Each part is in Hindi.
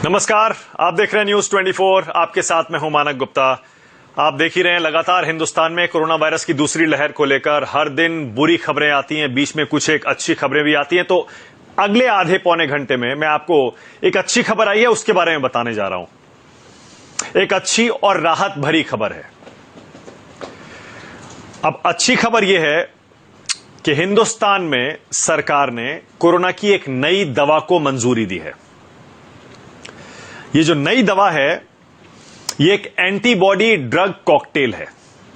नमस्कार, आप देख रहे हैं न्यूज 24। आपके साथ में हूं मानक गुप्ता। आप देख ही रहे हैं लगातार हिंदुस्तान में कोरोना वायरस की दूसरी लहर को लेकर हर दिन बुरी खबरें आती हैं, बीच में कुछ एक अच्छी खबरें भी आती हैं। तो अगले आधे पौने घंटे में मैं आपको एक अच्छी खबर आई है उसके बारे में बताने जा रहा हूं। एक अच्छी और राहत भरी खबर है। अब अच्छी खबर यह है कि हिंदुस्तान में सरकार ने कोरोना की एक नई दवा को मंजूरी दी है। ये जो नई दवा है ये एक एंटीबॉडी ड्रग कॉकटेल है।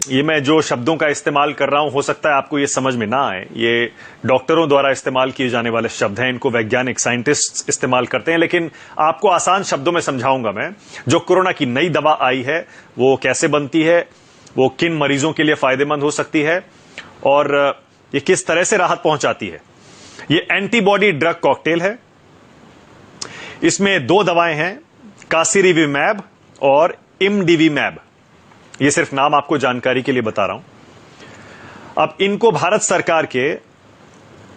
ये मैं जो शब्दों का इस्तेमाल कर रहा हूं हो सकता है आपको ये समझ में ना आए। ये डॉक्टरों द्वारा इस्तेमाल किए जाने वाले शब्द हैं, इनको वैज्ञानिक साइंटिस्ट इस्तेमाल करते हैं, लेकिन आपको आसान शब्दों में समझाऊंगा मैं। जो कोरोना की नई दवा आई है वो कैसे बनती है, वो किन मरीजों के लिए फायदेमंद हो सकती है और ये किस तरह से राहत पहुंचाती है। ये एंटीबॉडी ड्रग कॉकटेल है। इसमें दो दवाएं हैं, कासिरिविमैब और इमडिविमैब। ये सिर्फ नाम आपको जानकारी के लिए बता रहा हूं। अब इनको भारत सरकार के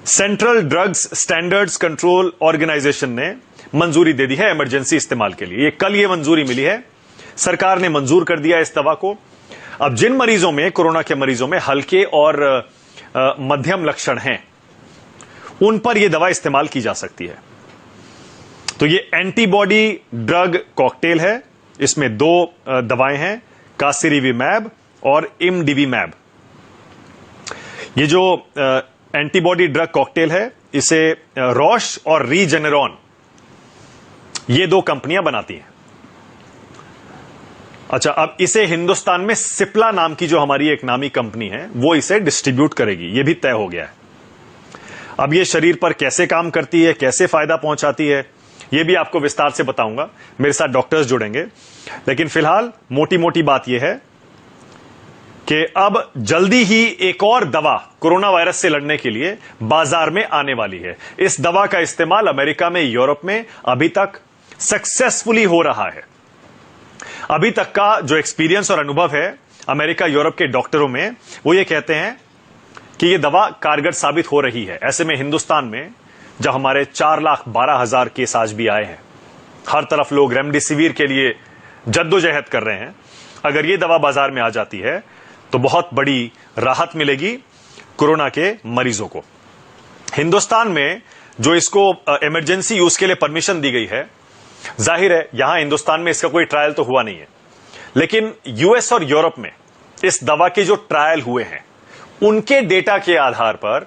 Central Drugs Standards Control Organisation ने मंजूरी दे दी है इमरजेंसी इस्तेमाल के लिए। ये कल ये मंजूरी मिली है, सरकार ने मंजूर कर दिया इस दवा को। अब जिन मरीजों में, कोरोना के मरीजों में हल्के और मध्यम लक्षण हैं, उन पर यह दवा इस्तेमाल की जा सकती है। तो ये एंटीबॉडी ड्रग कॉकटेल है। इसमें दो दवाएं हैं, कासिरिविमैब और इमडिविमैब। ये जो एंटीबॉडी ड्रग कॉकटेल है इसे रॉश और रीजेनेरॉन, ये दो कंपनियां बनाती हैं। अच्छा, अब इसे हिंदुस्तान में सिप्ला नाम की जो हमारी एक नामी कंपनी है वो इसे डिस्ट्रीब्यूट करेगी, ये भी तय हो गया है। अब ये शरीर पर कैसे काम करती है, कैसे फायदा पहुंचाती है, ये भी आपको विस्तार से बताऊंगा। मेरे साथ डॉक्टर्स जुड़ेंगे, लेकिन फिलहाल मोटी मोटी बात यह है कि अब जल्दी ही एक और दवा कोरोना वायरस से लड़ने के लिए बाजार में आने वाली है। इस दवा का इस्तेमाल अमेरिका में, यूरोप में अभी तक सक्सेसफुली हो रहा है। अभी तक का जो एक्सपीरियंस और अनुभव है अमेरिका यूरोप के डॉक्टरों में, वो ये कहते हैं कि यह दवा कारगर साबित हो रही है। ऐसे में हिंदुस्तान में जब हमारे 4,12,000 केस आज भी आए हैं, हर तरफ लोग रेमडेसिविर के लिए जद्दोजहद कर रहे हैं, अगर ये दवा बाजार में आ जाती है तो बहुत बड़ी राहत मिलेगी कोरोना के मरीजों को। हिंदुस्तान में जो इसको इमरजेंसी यूज के लिए परमिशन दी गई है, जाहिर है यहां हिंदुस्तान में इसका कोई ट्रायल तो हुआ नहीं है, लेकिन यूएस और यूरोप में इस दवा के जो ट्रायल हुए हैं उनके डेटा के आधार पर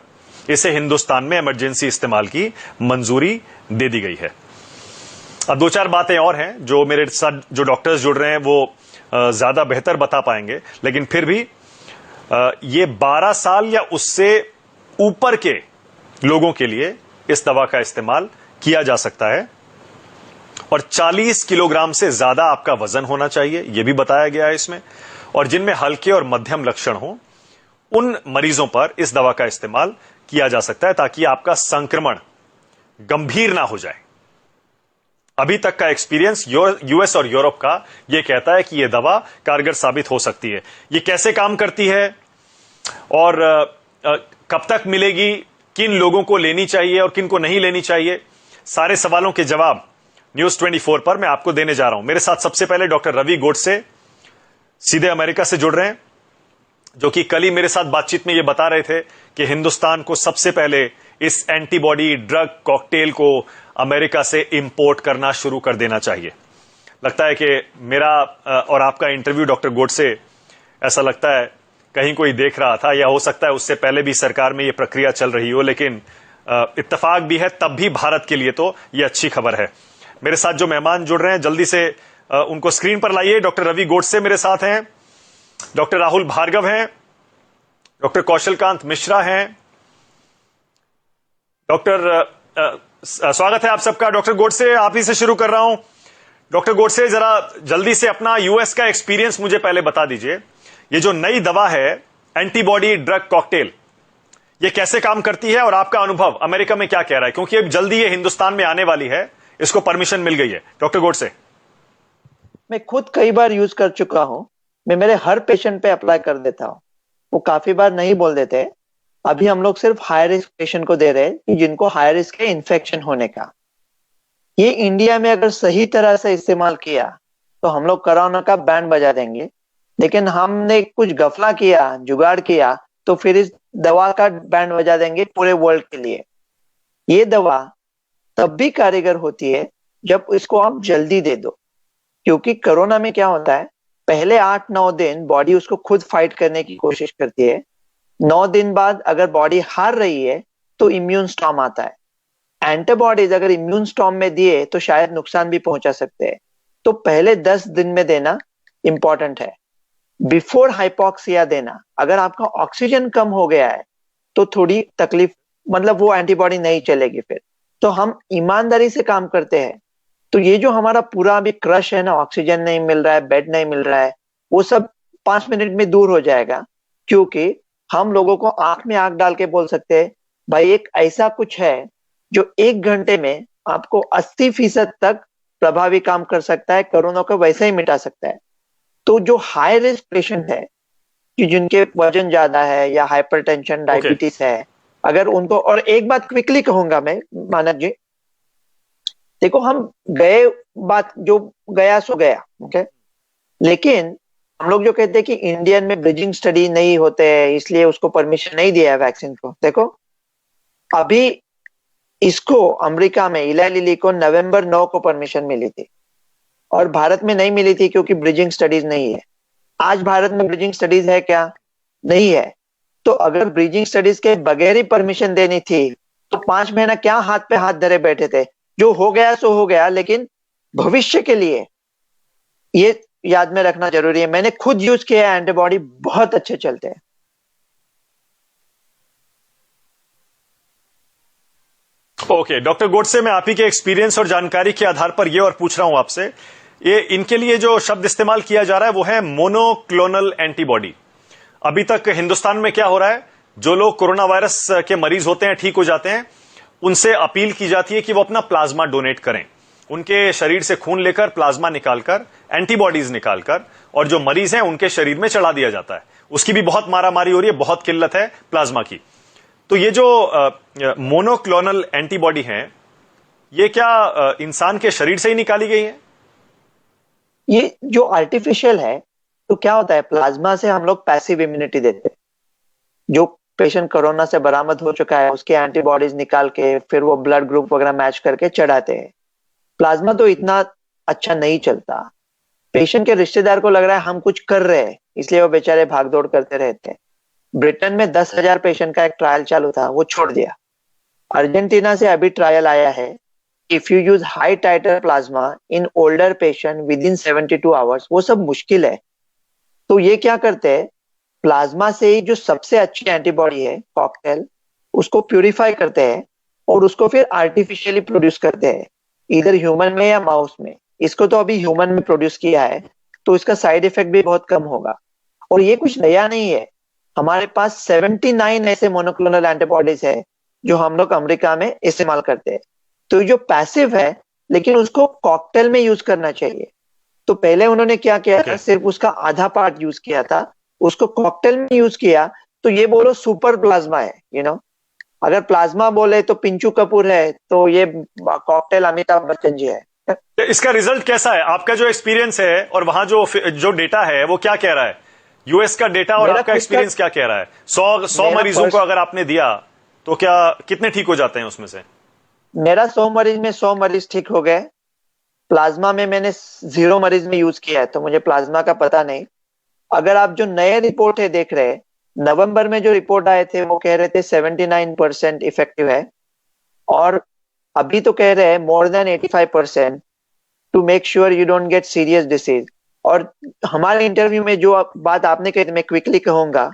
इसे हिंदुस्तान में इमरजेंसी इस्तेमाल की मंजूरी दे दी गई है। अब दो चार बातें और हैं जो मेरे साथ जो डॉक्टर्स जुड़ रहे हैं वो ज्यादा बेहतर बता पाएंगे, लेकिन फिर भी ये 12 साल या उससे ऊपर के लोगों के लिए इस दवा का इस्तेमाल किया जा सकता है और 40 किलोग्राम से ज्यादा आपका वजन होना चाहिए, यह भी बताया गया है इसमें। और जिनमें हल्के और मध्यम लक्षण हो उन मरीजों पर इस दवा का इस्तेमाल किया जा सकता है ताकि आपका संक्रमण गंभीर ना हो जाए। अभी तक का एक्सपीरियंस यूएस और यूरोप का यह कहता है कि यह दवा कारगर साबित हो सकती है। यह कैसे काम करती है और कब तक मिलेगी, किन लोगों को लेनी चाहिए और किन को नहीं लेनी चाहिए, सारे सवालों के जवाब न्यूज 24 पर मैं आपको देने जा रहा हूं। मेरे साथ सबसे पहले डॉक्टर रवि गोडसे सीधे अमेरिका से जुड़ रहे हैं, जो कि कल ही मेरे साथ बातचीत में ये बता रहे थे कि हिंदुस्तान को सबसे पहले इस एंटीबॉडी ड्रग कॉकटेल को अमेरिका से इंपोर्ट करना शुरू कर देना चाहिए। लगता है कि मेरा और आपका इंटरव्यू डॉक्टर गोडसे, ऐसा लगता है कहीं कोई देख रहा था, या हो सकता है उससे पहले भी सरकार में ये प्रक्रिया चल रही हो, लेकिन इत्तेफाक भी है तब भी भारत के लिए तो ये अच्छी खबर है। मेरे साथ जो मेहमान जुड़ रहे हैं जल्दी से उनको स्क्रीन पर लाइए। डॉक्टर रवि गोडसे मेरे साथ हैं, डॉक्टर राहुल भार्गव हैं, डॉक्टर कौशलकांत मिश्रा हैं। डॉक्टर स्वागत है आप सबका। डॉक्टर गोडसे, आप ही से शुरू कर रहा हूं। डॉक्टर गोडसे, जरा जल्दी से अपना यूएस का एक्सपीरियंस मुझे पहले बता दीजिए। ये जो नई दवा है एंटीबॉडी ड्रग कॉकटेल, ये कैसे काम करती है और आपका अनुभव अमेरिका में क्या कह रहा है, क्योंकि अब जल्दी ये हिंदुस्तान में आने वाली है, इसको परमिशन मिल गई है। डॉक्टर गोडसे। मैं खुद कई बार यूज कर चुका हूं। मैं मेरे हर पेशेंट पे अप्लाई कर देता हूं। वो काफी बार नहीं बोल देते, अभी हम लोग सिर्फ हाई रिस्क पेशेंट को दे रहे हैं कि जिनको हाई रिस्क है इन्फेक्शन होने का। ये इंडिया में अगर सही तरह से इस्तेमाल किया तो हम लोग कोरोना का बैंड बजा देंगे, लेकिन हमने कुछ गफला किया, जुगाड़ किया, तो फिर इस दवा का बैंड बजा देंगे पूरे वर्ल्ड के लिए। ये दवा तब भी कारीगर होती है जब इसको आप जल्दी दे दो, क्योंकि कोरोना में क्या होता है, पहले 8-9 दिन बॉडी उसको खुद फाइट करने की कोशिश करती है। 9 दिन बाद अगर बॉडी हार रही है तो इम्यून स्टॉर्म आता है। एंटीबॉडीज अगर इम्यून स्टॉर्म में दिए तो शायद नुकसान भी पहुंचा सकते हैं। तो पहले 10 दिन में देना इंपॉर्टेंट है। बिफोर हाइपोक्सिया देना, अगर आपका ऑक्सीजन कम हो गया है तो थोड़ी तकलीफ, मतलब वो एंटीबॉडी नहीं चलेगी फिर। तो हम ईमानदारी से काम करते हैं। तो ये जो हमारा पूरा अभी क्रश है ना, ऑक्सीजन नहीं मिल रहा है, बेड नहीं मिल रहा है, वो सब 5 मिनट में दूर हो जाएगा, क्योंकि हम लोगों को आंख में आंख डाल के बोल सकते हैं भाई एक ऐसा कुछ है जो 1 घंटे में आपको 80% तक प्रभावी काम कर सकता है, कोरोना को वैसे ही मिटा सकता है। तो जो हाई रिस्क पेशेंट है कि जिनके वजन ज्यादा है या हाइपरटेंशन, डायबिटीज है, अगर उनको, और एक बात क्विकली कहूंगा मैं मानक जी, देखो हम गए, बात जो गया सो गया, ओके, लेकिन हम लोग जो कहते हैं कि इंडियन में ब्रिजिंग स्टडी नहीं होते हैं इसलिए उसको परमिशन नहीं दिया है वैक्सीन को। देखो अभी इसको अमेरिका में इलाई लिली को नवंबर 9 को परमिशन मिली थी और भारत में नहीं मिली थी क्योंकि ब्रिजिंग स्टडीज नहीं है। आज भारत में ब्रिजिंग स्टडीज है क्या? नहीं है। तो अगर ब्रिजिंग स्टडीज के बगैर ही परमिशन देनी थी तो 5 महीना क्या हाथ पे हाथ धरे बैठे थे? जो हो गया सो हो गया, लेकिन भविष्य के लिए ये याद में रखना जरूरी है। मैंने खुद यूज किया है, एंटीबॉडी बहुत अच्छे चलते हैं। ओके डॉक्टर गोडसे, मैं आप ही के एक्सपीरियंस और जानकारी के आधार पर ये और पूछ रहा हूं आपसे, ये इनके लिए जो शब्द इस्तेमाल किया जा रहा है वो है मोनोक्लोनल एंटीबॉडी। अभी तक हिंदुस्तान में क्या हो रहा है, जो लोग कोरोना वायरस के मरीज होते हैं, ठीक हो जाते हैं, उनसे अपील की जाती है कि वो अपना प्लाज्मा डोनेट करें, उनके शरीर से खून लेकर, प्लाज्मा निकालकर, एंटीबॉडीज निकालकर, और जो मरीज हैं उनके शरीर में चढ़ा दिया जाता है। उसकी भी बहुत मारामारी हो रही है, बहुत किल्लत है प्लाज्मा की। तो ये जो मोनोक्लोनल एंटीबॉडी हैं, ये क्या इंसान के शरीर से ही निकाली गई है? ये जो आर्टिफिशियल है, तो क्या होता है, प्लाज्मा से हम लोग पैसिव इम्यूनिटी देते हैं। जो पेशेंट कोरोना से बरामद हो चुका है उसके एंटीबॉडीज निकाल के फिर वो ब्लड ग्रुप वगैरह मैच करके चढ़ाते हैं। प्लाज्मा तो इतना अच्छा नहीं चलता। पेशेंट के रिश्तेदार को लग रहा है हम कुछ कर रहे हैं, इसलिए वो बेचारे भागदौड़ करते रहते हैं। ब्रिटेन में 10,000 पेशेंट का एक ट्रायल चालू था, वो छोड़ दिया। अर्जेंटीना से अभी ट्रायल आया है, if you use high titer plasma in older patient with in 72 hours, वो सब मुश्किल है। तो ये क्या करते हैं, प्लाज्मा से ही जो सबसे अच्छी एंटीबॉडी है कॉकटेल, उसको प्यूरिफाई करते हैं और उसको फिर आर्टिफिशियली प्रोड्यूस करते हैं, इधर ह्यूमन में या माउस में। इसको तो अभी ह्यूमन में प्रोड्यूस किया है, तो इसका साइड इफेक्ट भी बहुत कम होगा। और ये कुछ नया नहीं है, हमारे पास 79 ऐसे मोनोक्लोनल एंटीबॉडीज है जो हम लोग अमेरिका में इस्तेमाल करते हैं। तो जो पैसिव है, लेकिन उसको कॉकटेल में यूज करना चाहिए। तो पहले उन्होंने क्या किया था, सिर्फ उसका आधा पार्ट यूज किया था, उसको कॉकटेल में यूज किया। तो ये बोलो सुपर प्लाज्मा है, अगर प्लाज्मा बोले तो पिंचू कपूर है, तो ये कॉकटेल अमिताभ बच्चन जी है। इसका रिजल्ट कैसा है? आपका जो एक्सपीरियंस है और वहां जो डेटा है वो क्या कह रहा है? यूएस का डेटा और आपका एक्सपीरियंस क्या कह रहा है? 100 मरीजों को अगर आपने दिया तो क्या कितने ठीक हो जाते हैं उसमें से? मेरा 100 मरीज में 100 मरीज ठीक हो गए। प्लाज्मा में मैंने 0 मरीज में यूज किया है, तो मुझे प्लाज्मा का पता नहीं। अगर आप जो नए रिपोर्ट है देख रहे हैं, नवंबर में जो रिपोर्ट आए थे वो कह रहे थे 79% इफेक्टिव है, और अभी तो कह रहे हैं more than 85% to make sure you don't get serious disease. और हमारे इंटरव्यू में जो बात आपने कही, मैं क्विकली कहूंगा,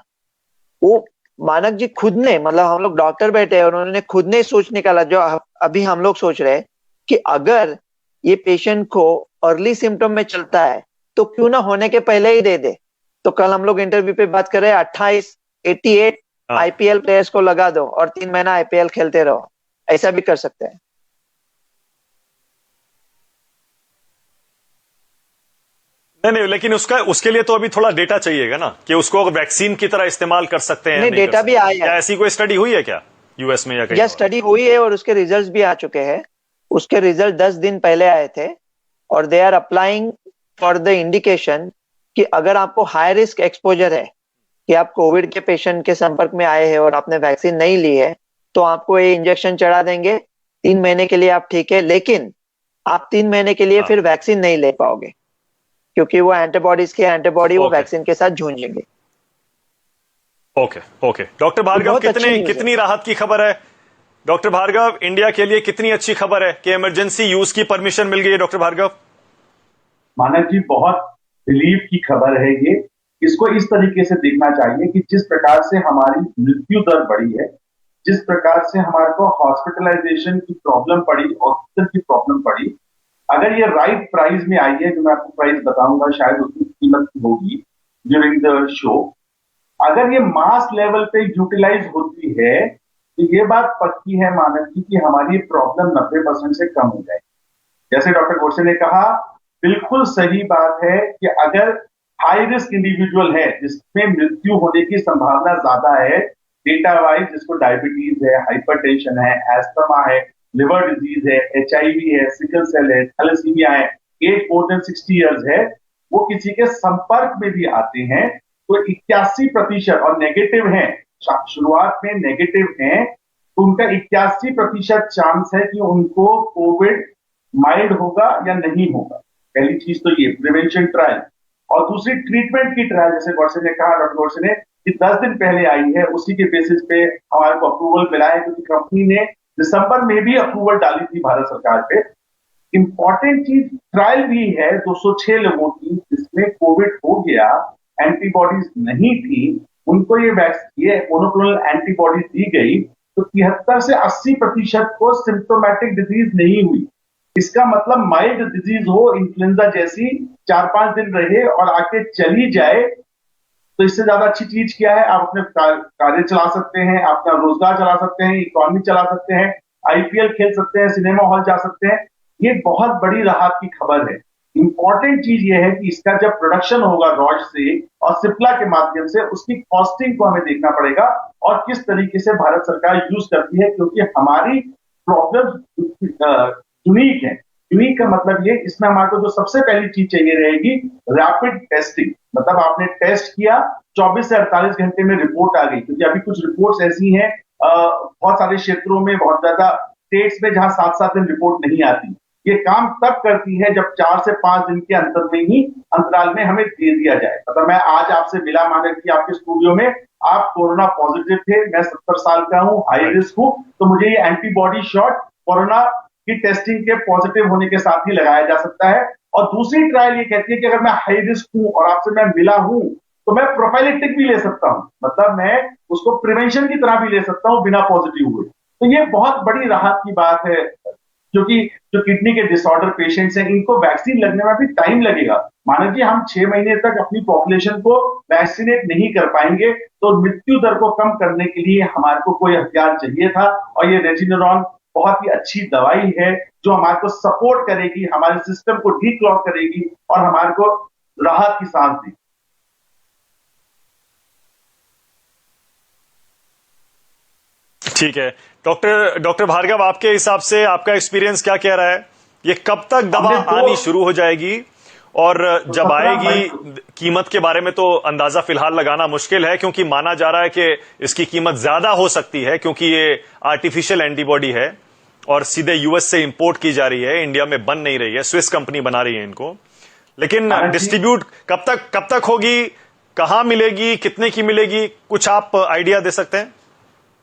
वो मानक जी खुद ने, मतलब हम लोग डॉक्टर बैठे हैं और उन्होंने खुद ने सोच निकाला जो अभी हम लोग सोच रहे हैं कि अगर ये पेशेंट को अर्ली सिम्टम में चलता है तो क्यों ना होने के पहले ही दे दे। तो कल हम लोग इंटरव्यू पे बात कर रहे हैं 88 आईपीएल प्लेयर्स को लगा दो और 3 महीना आईपीएल खेलते रहो, ऐसा भी कर सकते हैं। नहीं, लेकिन उसके लिए तो अभी थोड़ा डेटा चाहिएगा ना, कि उसको वैक्सीन की तरह इस्तेमाल कर सकते हैं। नहीं, डेटा भी आया है। क्या ऐसी कोई स्टडी हुई है क्या यूएस में या कहीं? स्टडी हुई है और उसके रिजल्ट्स भी आ चुके हैं। उसके रिजल्ट 10 दिन पहले आए थे और they are applying for the indication कि अगर आपको हाई रिस्क एक्सपोजर है, कि आप कोविड के पेशेंट के संपर्क में आए हैं और आपने वैक्सीन नहीं ली है, तो आपको ये इंजेक्शन चढ़ा देंगे। 3 महीने के लिए आप ठीक है, लेकिन आप 3 महीने के लिए फिर वैक्सीन नहीं ले पाओगे, क्योंकि वो एंटीबॉडी वो वैक्सीन के साथ झूंझेंगे। ओके डॉक्टर भार्गव, कितनी राहत की खबर है डॉक्टर भार्गव? इंडिया के लिए कितनी अच्छी खबर है कि इमरजेंसी यूज की परमिशन मिल गई है डॉक्टर भार्गव? मानव जी, बहुत रिलीफ की खबर है ये। इसको इस तरीके से देखना चाहिए कि जिस प्रकार से हमारी मृत्यु दर बढ़ी है, जिस प्रकार से हमारे को हॉस्पिटलाइजेशन की प्रॉब्लम पड़ी, ऑक्सीजन की प्रॉब्लम पड़ी, अगर ये राइट प्राइस में आई है, जो मैं आपको प्राइस बताऊंगा, शायद उसकी कीमत होगी ड्यूरिंग द शो, अगर ये मास लेवल पे यूटिलाइज होती है, तो ये बात पक्की है मानव जी कि हमारी प्रॉब्लम 90% से कम हो जाएगी। जैसे डॉक्टर गोडसे ने कहा, बिल्कुल सही बात है कि अगर हाई रिस्क इंडिविजुअल है जिसमें मृत्यु होने की संभावना ज्यादा है डेटा वाइज, जिसको डायबिटीज है, हाइपरटेंशन है, एस्थमा है, लिवर डिजीज है, HIV है, सिकल सेल है, थैलेसीमिया है, एज मोर देन 60 इयर्स है, वो किसी के संपर्क में भी आते हैं, तो 81% और नेगेटिव है, शुरुआत में नेगेटिव है, तो उनका 81% चांस है कि उनको कोविड माइल्ड होगा या नहीं होगा। पहली चीज तो ये प्रिवेंशन ट्रायल, और दूसरी ट्रीटमेंट की ट्रायल, जैसे गोडसे ने कहा, डॉक्टर गोडसे ने, कि 10 दिन पहले आई है, उसी के बेसिस पे हमारे को अप्रूवल मिला है, क्योंकि कंपनी ने दिसंबर में भी अप्रूवल डाली थी भारत सरकार पे। इंपॉर्टेंट चीज ट्रायल भी है 206 लोगों की, जिसमें कोविड हो गया, एंटीबॉडीज नहीं थी, उनको ये मोनोक्लोनल एंटीबॉडी दी गई, तो 73 से 80% को सिम्टोमेटिक डिजीज नहीं हुई। इसका मतलब माइल्ड डिजीज हो, इन्फ्लुएंजा जैसी, 4-5 दिन रहे और आके चली जाए, तो इससे ज्यादा अच्छी चीज क्या है? आप अपने कार्य चला सकते हैं, अपना रोजगार चला सकते हैं, इकोनॉमी चला सकते हैं, IPL खेल सकते हैं, सिनेमा हॉल जा सकते हैं। ये बहुत बड़ी राहत की खबर है। इंपॉर्टेंट चीज ये है कि इसका जब प्रोडक्शन होगा रॉज से और सिप्ला के माध्यम से, उसकी कॉस्टिंग को हमें देखना पड़ेगा और किस तरीके से भारत सरकार यूज करती है, क्योंकि हमारी प्रॉब्लम यूनिक है। यूनिक का मतलब ये, इसमें हमारे को जो सबसे पहली चीज चाहिए रहेगी, रैपिड टेस्टिंग। मतलब आपने टेस्ट किया, 24 से 48 घंटे में रिपोर्ट आ गई, क्योंकि अभी कुछ रिपोर्ट्स ऐसी हैं बहुत सारे क्षेत्रों में, बहुत ज्यादा स्टेट्स में, जहां 7-7 दिन रिपोर्ट नहीं आती। ये काम तब करती है जब 4 से 5 दिन के अंतराल में हमें दे दिया जाए। मतलब मैं आज आपसे मिला मानव की आपके स्टूडियो में, आप कोरोना पॉजिटिव थे, मैं 70 साल का हूं, हाई रिस्क हूं, तो मुझे ये एंटीबॉडी शॉट कोरोना की टेस्टिंग के पॉजिटिव होने के साथ ही लगाया जा सकता है। और दूसरी ट्रायल ये कहती है कि अगर मैं हाई रिस्क हूं और आपसे मैं मिला हूं, तो मैं प्रोफाइलेक्टिक भी ले सकता हूं, मतलब मैं उसको प्रिवेंशन की तरह भी ले सकता हूं बिना पॉजिटिव हुए। तो ये बहुत बड़ी राहत की बात है, क्योंकि जो किडनी के डिसऑर्डर पेशेंट्स हैं, इनको वैक्सीन लगने में भी टाइम लगेगा। मानो कि हम 6 महीने तक अपनी पॉपुलेशन को वैक्सीनेट नहीं कर पाएंगे, तो मृत्यु दर को कम करने के लिए हमारे को कोई हथियार चाहिए था, और ये रेजिनोरॉन बहुत ही अच्छी दवाई है, जो हमारे को सपोर्ट करेगी, हमारे सिस्टम को डीक्लॉग करेगी और हमारे को राहत की सांस देगी। ठीक है डॉक्टर भार्गव, आपके हिसाब से आपका एक्सपीरियंस क्या कह रहा है? ये कब तक दवा आनी शुरू हो जाएगी और जब आएगी? कीमत के बारे में तो अंदाजा फिलहाल लगाना मुश्किल है, क्योंकि माना जा रहा है कि इसकी कीमत ज्यादा हो सकती है, क्योंकि ये आर्टिफिशियल एंटीबॉडी है और सीधे US से इंपोर्ट की जा रही है, इंडिया में बन नहीं रही है, स्विस कंपनी बना रही है इनको। लेकिन डिस्ट्रीब्यूट कब तक होगी, कहां मिलेगी, कितने की मिलेगी, कुछ आप आइडिया दे सकते हैं?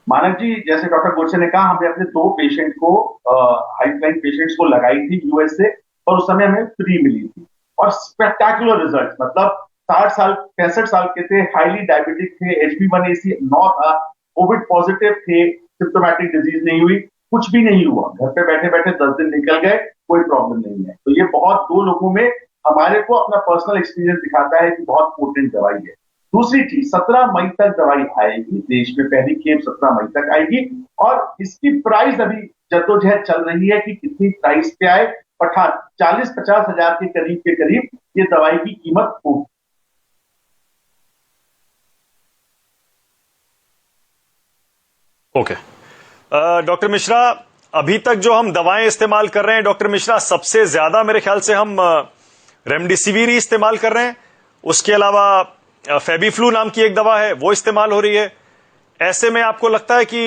मानव जी, जैसे डॉक्टर गोडसे ने कहा, हमने अपने 2 पेशेंट को, हाईलाइन पेशेंट्स को लगाई थी US से, और उस समय हमें फ्री मिली थी, और स्पेक्टाकुलर रिजल्ट। मतलब 60 साल 65 साल के थे, हाईली डायबिटिक थे, HB1AC 9 था, कोविड पॉजिटिव थे, सिम्टोमेटिक डिजीज नहीं हुई, कुछ भी नहीं हुआ, घर पे बैठे बैठे 10 दिन निकल गए, कोई प्रॉब्लम नहीं है। तो ये बहुत 2 लोगों में हमारे को अपना पर्सनल एक्सपीरियंस दिखाता है कि बहुत पोटेंट दवाई है। दूसरी चीज, 17 मई तक दवाई आएगी, देश में पहली खेप 17 मई तक आएगी, और इसकी प्राइस अभी जद्दोजहद चल रही है कि कितनी प्राइस पे आए। 40-50 हजार के करीब ये दवाई की कीमत होगी। ओके डॉक्टर मिश्रा, अभी तक जो हम दवाएं इस्तेमाल कर रहे हैं डॉक्टर मिश्रा, सबसे ज्यादा मेरे ख्याल से हम रेमडेसिविर ही इस्तेमाल कर रहे हैं। उसके अलावा फेबीफ्लू नाम की एक दवा है वो इस्तेमाल हो रही है। ऐसे में आपको लगता है कि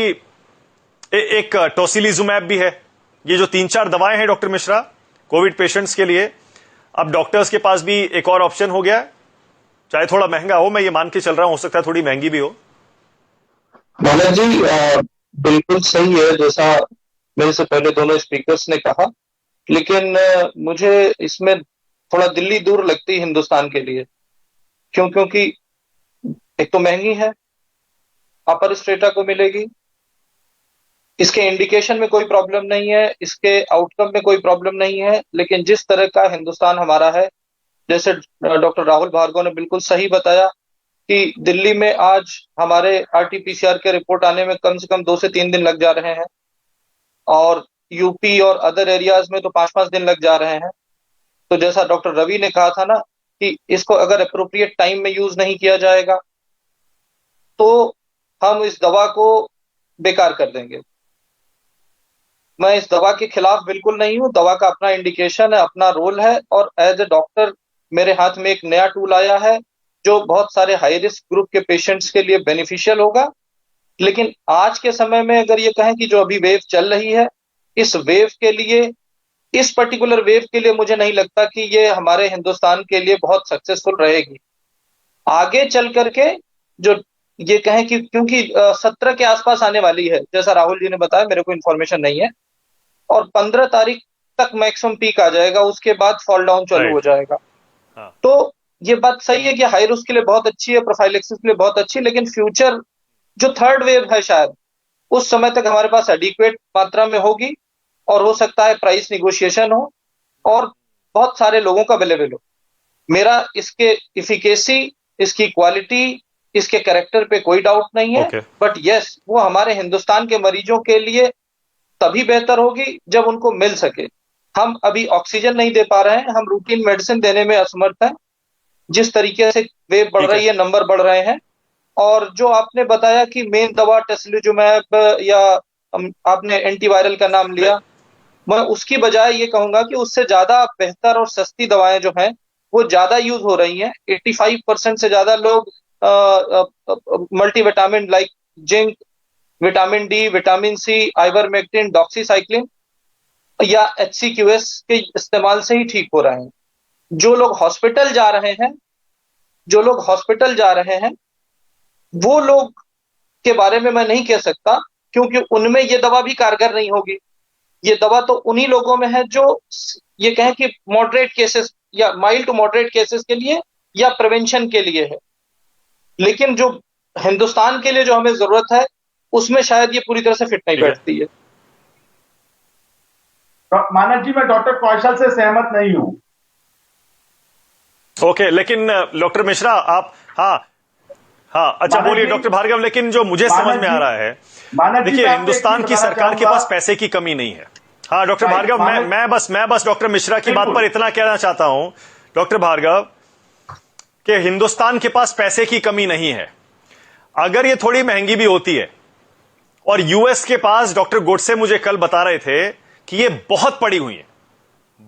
एक टोसिलिजुमैब भी है, ये जो 3-4 दवाएं हैं डॉक्टर मिश्रा कोविड पेशेंट्स के लिए, अब डॉक्टर्स के पास भी एक और ऑप्शन हो गया है, चाहे थोड़ा महंगा हो, मैं ये मान के चल रहा हूं, हो सकता है थोड़ी महंगी भी हो। मानव जी बिल्कुल सही है जैसा मेरे से पहले दोनों स्पीकर्स ने कहा, लेकिन मुझे इसमें थोड़ा दिल्ली दूर लगती है हिंदुस्तान के लिए। क्योंकि एक तो महंगी है, अपर स्ट्रेटा को मिलेगी, इसके इंडिकेशन में कोई प्रॉब्लम नहीं है, इसके आउटकम में कोई प्रॉब्लम नहीं है, लेकिन जिस तरह का हिंदुस्तान हमारा है, जैसे डॉक्टर राहुल भार्गव ने बिल्कुल सही बताया कि दिल्ली में आज हमारे आरटीपीसीआर के रिपोर्ट आने में कम से कम 2 से 3 दिन लग जा रहे हैं, और यूपी और अदर एरियाज में तो 5-5 दिन लग जा रहे हैं। तो जैसा डॉक्टर रवि ने कहा था ना कि इसको अगर अप्रोप्रिएट टाइम में यूज नहीं किया जाएगा तो हम इस दवा को बेकार कर देंगे। मैं इस दवा के खिलाफ बिल्कुल नहीं हूं, दवा का अपना इंडिकेशन है, अपना रोल है, और एज ए डॉक्टर मेरे हाथ में एक नया टूल आया है जो बहुत सारे हाई रिस्क ग्रुप के पेशेंट्स के लिए बेनिफिशियल होगा। लेकिन आज के समय में अगर ये कहें कि जो अभी वेव चल रही है, इस वेव के लिए, इस पर्टिकुलर वेव के लिए मुझे नहीं लगता कि ये हमारे हिंदुस्तान के लिए बहुत सक्सेसफुल रहेगी। आगे चल करके जो ये कहें कि क्योंकि 17 के आसपास आने वाली है, जैसा राहुल जी ने बताया, मेरे को इन्फॉर्मेशन नहीं है, और 15 तारीख तक मैक्सिमम पीक आ जाएगा, उसके बाद फॉल डाउन चालू हो जाएगा। तो ये बात सही है कि हाई रिस्क के लिए बहुत अच्छी है, प्रोफाइलेक्सिस के लिए बहुत अच्छी, लेकिन फ्यूचर जो थर्ड वेव है शायद उस समय तक हमारे पास एडिक्वेट मात्रा में होगी, और हो सकता है प्राइस निगोशिएशन हो और बहुत सारे लोगों का अवेलेबल हो। मेरा इसके इफिकेसी, इसकी क्वालिटी, इसके कैरेक्टर पे कोई डाउट नहीं है, बट यस वो हमारे हिंदुस्तान के मरीजों के लिए तभी बेहतर होगी जब उनको मिल सके। हम अभी ऑक्सीजन नहीं दे पा रहे हैं, हम रूटीन मेडिसिन देने में असमर्थ हैं। जिस तरीके से वेव बढ़ रही है, नंबर बढ़ रहे हैं, और जो आपने बताया कि मेन दवा टोसिलिजुमैब या आपने एंटीवायरल का नाम लिया, मैं उसकी बजाय ये कहूंगा कि उससे ज्यादा बेहतर और सस्ती दवाएं जो हैं वो ज्यादा यूज हो रही हैं। 85% से ज्यादा लोग multivitamin like zinc, vitamin D, vitamin C, ivermectin, doxycycline या HCQS के इस्तेमाल से ही ठीक हो रहे हैं। जो लोग हॉस्पिटल जा रहे हैं वो लोग के बारे में मैं नहीं कह सकता, क्योंकि उनमें ये दवा भी कारगर नहीं होगी। ये दवा तो उन्हीं लोगों में है जो ये कहें कि मॉडरेट केसेस या माइल्ड टू मॉडरेट केसेस के लिए या प्रिवेंशन के लिए है, लेकिन जो हिंदुस्तान के लिए जो हमें जरूरत है उसमें शायद ये पूरी तरह से फिट नहीं बैठती है। मानव जी, मैं डॉक्टर कौशल से सहमत नहीं हूं। ओके, लेकिन डॉक्टर मिश्रा आप अच्छा बोलिए डॉक्टर भार्गव। लेकिन जो मुझे समझ में आ रहा है, देखिए हिंदुस्तान की सरकार के पास पैसे की कमी नहीं है। हाँ डॉक्टर भार्गव, मैं बस डॉक्टर मिश्रा की बात पर इतना कहना चाहता हूं डॉक्टर भार्गव कि हिंदुस्तान के पास पैसे की कमी नहीं है। अगर ये थोड़ी महंगी भी होती है, और यूएस के पास डॉक्टर गोडसे मुझे कल बता रहे थे कि ये बहुत पड़ी हुई है,